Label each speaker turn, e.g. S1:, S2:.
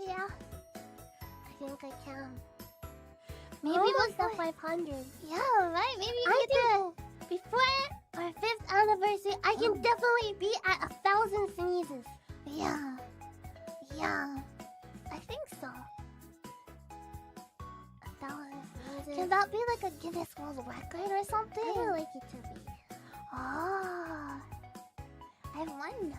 S1: Yeah. I think I can.
S2: Maybe
S1: Almost
S2: with the 500.
S1: Yeah, right? Maybe we can before our 5th anniversary, I can definitely be at 1,000 sneezes. Yeah. Yeah. I think so. 1,000 sneezes. Can that be like a Guinness World Record or something?
S2: I would like it to be.
S1: Oh. I wonder.